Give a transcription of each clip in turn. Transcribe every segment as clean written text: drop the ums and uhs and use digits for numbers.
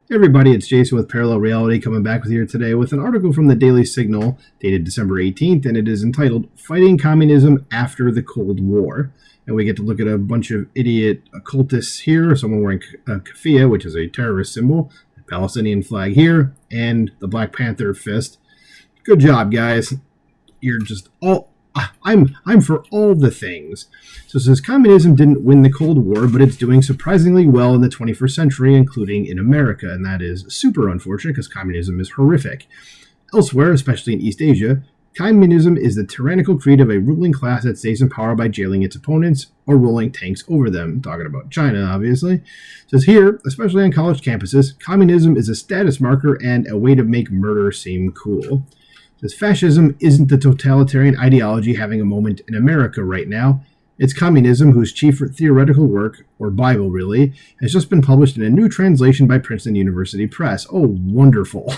Hey everybody, it's Jason with Parallel Reality coming back with you today with an article from the Daily Signal dated December 18th, and it is entitled Fighting Communism After the Cold War. And we get to look at a bunch of idiot occultists here, someone wearing a keffiyeh, which is a terrorist symbol, the Palestinian flag here, and the Black Panther fist. Good job, guys. You're just all... I'm for all the things. So it says communism didn't win the Cold War, but it's doing surprisingly well in the 21st century, including in America, and that is super unfortunate because communism is horrific. Elsewhere, especially in East Asia, communism is the tyrannical creed of a ruling class that stays in power by jailing its opponents or rolling tanks over them. Talking about China, obviously. It says here, especially on college campuses, communism is a status marker and a way to make murder seem cool. Says fascism isn't the totalitarian ideology having a moment in America right now. It's communism, whose chief theoretical work, or Bible really, has just been published in a new translation by Princeton University Press. Oh, wonderful.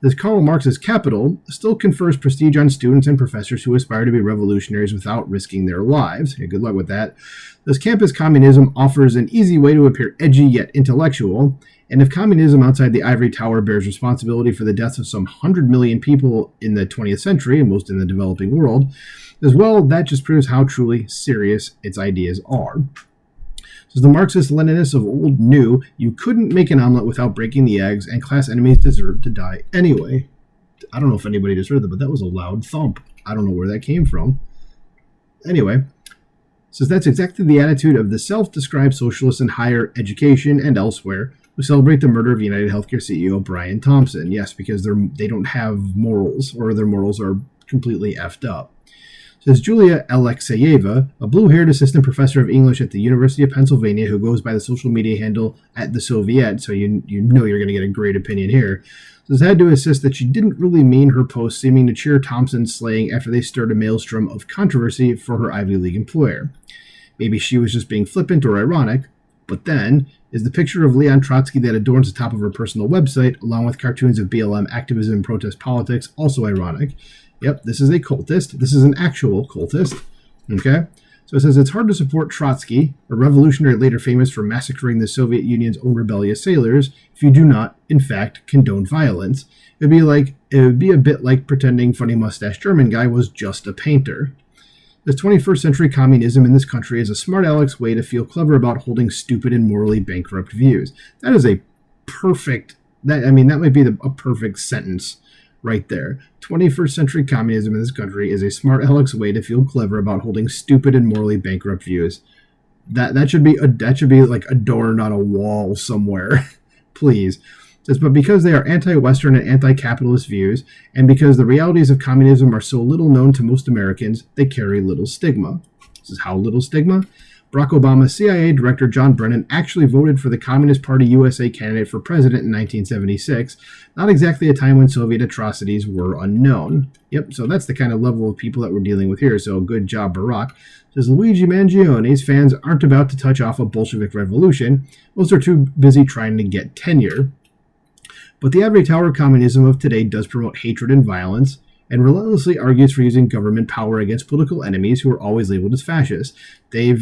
This Karl Marx's Capital still confers prestige on students and professors who aspire to be revolutionaries without risking their lives. Hey, good luck with that. This campus communism offers an easy way to appear edgy yet intellectual. And if communism outside the ivory tower bears responsibility for the deaths of some 100 million people in the 20th century, and most in the developing world, as well, that just proves how truly serious its ideas are. As the Marxist-Leninists of old knew, you couldn't make an omelet without breaking the eggs, and class enemies deserved to die anyway. I don't know if anybody just heard that, but that was a loud thump. I don't know where that came from. Anyway, so that's exactly the attitude of the self-described socialists in higher education and elsewhere who celebrate the murder of United Healthcare CEO Brian Thompson. Yes, because they don't have morals, or their morals are completely effed up. Says Julia Alexeyeva, a blue-haired assistant professor of English at the University of Pennsylvania who goes by the social media handle at the Soviet, so you know you're going to get a great opinion here, says had to insist that she didn't really mean her post seeming to cheer Thompson's slaying after they stirred a maelstrom of controversy for her Ivy League employer. Maybe she was just being flippant or ironic, but then is the picture of Leon Trotsky that adorns the top of her personal website, along with cartoons of BLM activism and protest politics, also ironic. Yep, this is a cultist. This is an actual cultist. Okay? So it says it's hard to support Trotsky, a revolutionary later famous for massacring the Soviet Union's own rebellious sailors, if you do not, in fact, condone violence. It would be a bit like pretending funny mustache German guy was just a painter. This 21st century communism in this country is a smart Alex way to feel clever about holding stupid and morally bankrupt views. That is a perfect, that might be a perfect sentence right there. 21st century communism in this country is a smart Alex way to feel clever about holding stupid and morally bankrupt views. That should be like adorned on a wall somewhere. Please. Says, but because they are anti-Western and anti-capitalist views, and because the realities of communism are so little known to most Americans, they carry little stigma. This is how little stigma? Barack Obama's CIA Director John Brennan actually voted for the Communist Party USA candidate for president in 1976, not exactly a time when Soviet atrocities were unknown. Yep, so that's the kind of level of people that we're dealing with here, so good job, Barack. Says Luigi Mangione's fans aren't about to touch off a Bolshevik revolution. Most are too busy trying to get tenure. But the ivory tower communism of today does promote hatred and violence, and relentlessly argues for using government power against political enemies who are always labeled as fascists. They,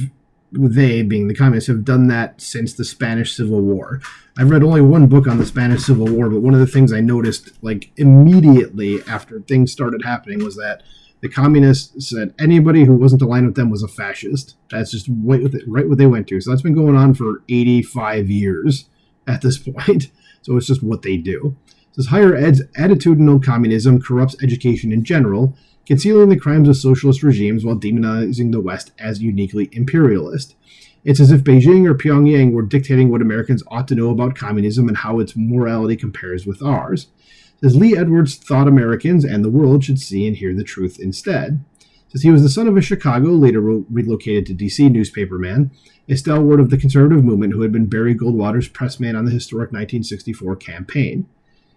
being the communists, have done that since the Spanish Civil War. I've read only one book on the Spanish Civil War, but one of the things I noticed, immediately after things started happening, was that the communists said anybody who wasn't aligned with them was a fascist. That's just right what they went to. So that's been going on for 85 years at this point. So it's just what they do. It says higher ed's attitudinal communism corrupts education in general, concealing the crimes of socialist regimes while demonizing the West as uniquely imperialist. It's as if Beijing or Pyongyang were dictating what Americans ought to know about communism and how its morality compares with ours. It says Lee Edwards thought Americans and the world should see and hear the truth instead. It says he was the son of a Chicago, later relocated to D.C. newspaperman, a stalwart of the conservative movement who had been Barry Goldwater's pressman on the historic 1964 campaign.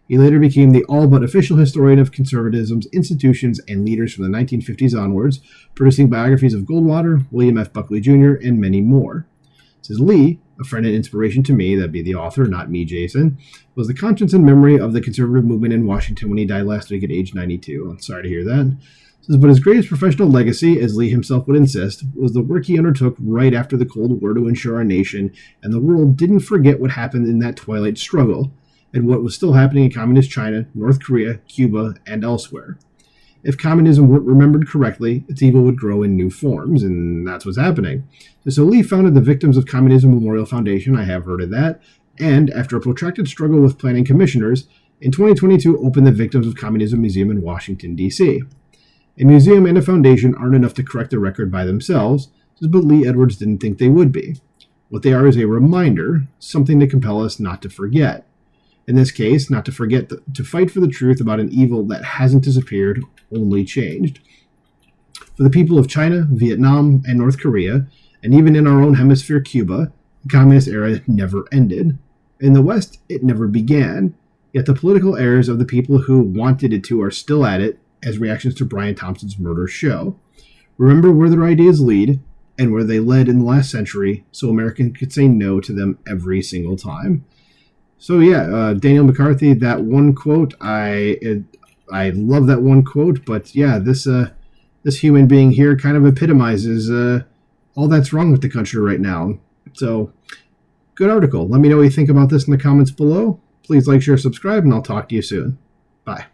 He later became the all-but official historian of conservatism's institutions and leaders from the 1950s onwards, producing biographies of Goldwater, William F. Buckley Jr., and many more. It says Lee, a friend and inspiration to me, that'd be the author, not me, Jason, was the conscience and memory of the conservative movement in Washington when he died last week at age 92. I'm sorry to hear that. Says, but his greatest professional legacy, as Lee himself would insist, was the work he undertook right after the Cold War to ensure our nation and the world didn't forget what happened in that twilight struggle. and what was still happening in communist China, North Korea, Cuba, and elsewhere. If communism weren't remembered correctly, its evil would grow in new forms, and that's what's happening. So Lee founded the Victims of Communism Memorial Foundation, I have heard of that, and after a protracted struggle with planning commissioners, in 2022 opened the Victims of Communism Museum in Washington, D.C. A museum and a foundation aren't enough to correct the record by themselves, but Lee Edwards didn't think they would be. What they are is a reminder, something to compel us not to forget. In this case, not to forget to fight for the truth about an evil that hasn't disappeared, only changed. For the people of China, Vietnam, and North Korea, and even in our own hemisphere, Cuba, the communist era never ended. In the West, it never began, yet the political errors of the people who wanted it to are still at it, as reactions to Brian Thompson's murder show. Remember where their ideas lead, and where they led in the last century, so Americans could say no to them every single time. So yeah, Daniel McCarthy, that one quote, I love that one quote, but yeah, this human being here kind of epitomizes all that's wrong with the country right now. So, good article. Let me know what you think about this in the comments below. Please like, share, subscribe, and I'll talk to you soon. Bye.